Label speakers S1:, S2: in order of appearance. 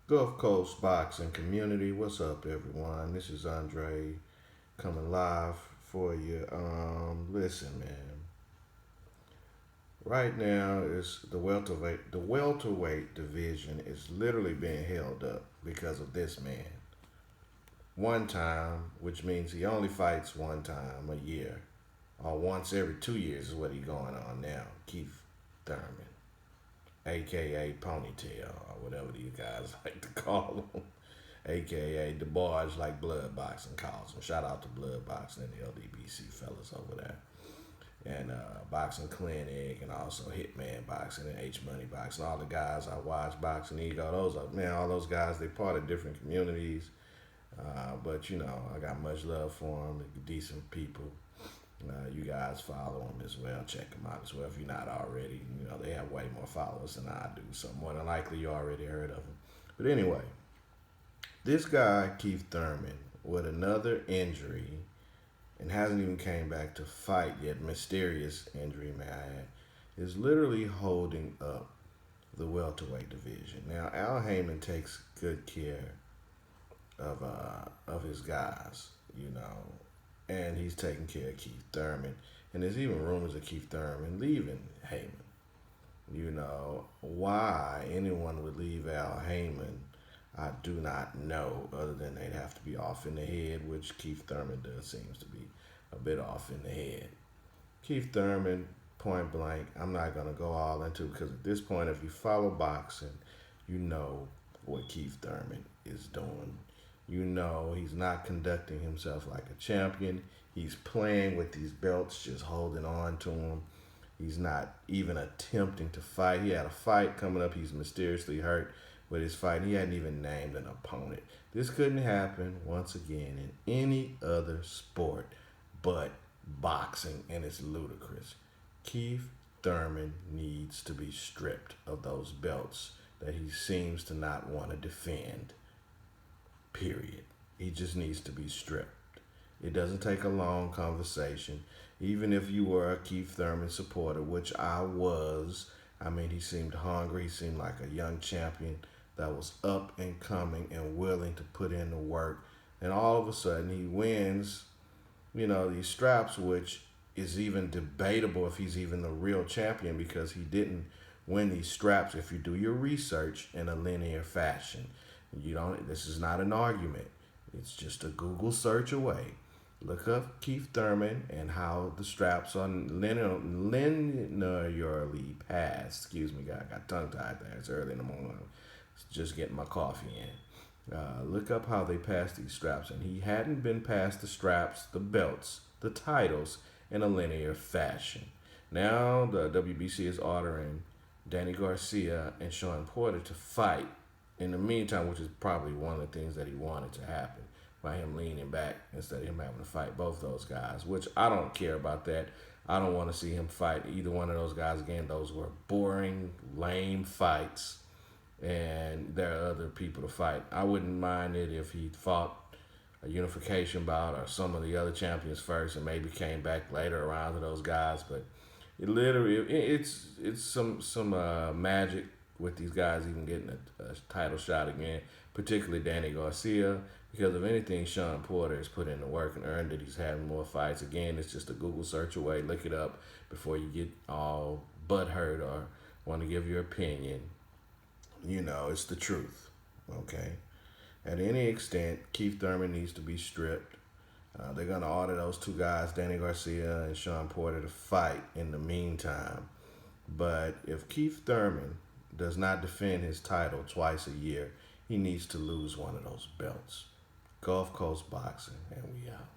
S1: Gulf Coast boxing community, what's up, everyone? This is Andre coming live for you. Listen, man. Right now, is the welterweight division is literally being held up because of this man. One time, which means he only fights one time a year, or once every 2 years is what he's going on now. Keith Thurman, aka Ponytail, or whatever these guys like to call him, aka the boys like Blood Boxing calls him. Shout out to Blood Boxing and the LDBC fellas over there. And Boxing Clinic, and also Hitman Boxing and H Money Boxing. All the guys I watch, Boxing Ego, those are, man, all those guys, they part of different communities. But I got much love for them. They're decent people. You guys follow them as well. Check them out as well if you're not already. They have way more followers than I do, so more than likely you already heard of them. But anyway, this guy Keith Thurman with another injury and hasn't even came back to fight yet. Mysterious injury, may I add, is literally holding up the welterweight division. Now Al Heyman takes good care of his guys, and he's taking care of Keith Thurman. And there's even rumors of Keith Thurman leaving Heyman. Why anyone would leave Al Heyman, I do not know, other than they'd have to be off in the head, which Keith Thurman does seems to be a bit off in the head. Keith Thurman, point blank, I'm not going to go all into, because at this point, if you follow boxing, you know what Keith Thurman is doing. He's not conducting himself like a champion. He's playing with these belts, just holding on to them. He's not even attempting to fight. He had a fight coming up. He's mysteriously hurt with his fight. He hadn't even named an opponent. This couldn't happen, once again, in any other sport but boxing, and it's ludicrous. Keith Thurman needs to be stripped of those belts that he seems to not want to defend. Period. He just needs to be stripped. It doesn't take a long conversation. Even if you were a Keith Thurman supporter, which I was, he seemed hungry. He seemed like a young champion that was up and coming and willing to put in the work. And all of a sudden, he wins, these straps, which is even debatable if he's even the real champion, because he didn't win these straps, if you do your research, in a linear fashion. This is not an argument. It's just a Google search away. Look up Keith Thurman and how the straps are linearly passed. Excuse me, I got tongue tied there. It's early in the morning. Just getting my coffee in. Look up how they pass these straps. And he hadn't been past the straps, the belts, the titles in a linear fashion. Now the WBC is ordering Danny Garcia and Sean Porter to fight in the meantime, which is probably one of the things that he wanted to happen, by him leaning back instead of him having to fight both those guys, which I don't care about that. I don't want to see him fight either one of those guys again. Those were boring, lame fights, and there are other people to fight. I wouldn't mind it if he fought a unification bout or some of the other champions first and maybe came back later around to those guys, but it's some magic with these guys even getting a title shot again, particularly Danny Garcia, because if anything, Sean Porter has put in the work and earned it. He's having more fights. Again, it's just a Google search away. Look it up before you get all butthurt or want to give your opinion. It's the truth, okay? At any extent, Keith Thurman needs to be stripped. They're going to order those two guys, Danny Garcia and Sean Porter, to fight in the meantime. But if Keith Thurman does not defend his title twice a year, he needs to lose one of those belts. Gulf Coast Boxing, and we out.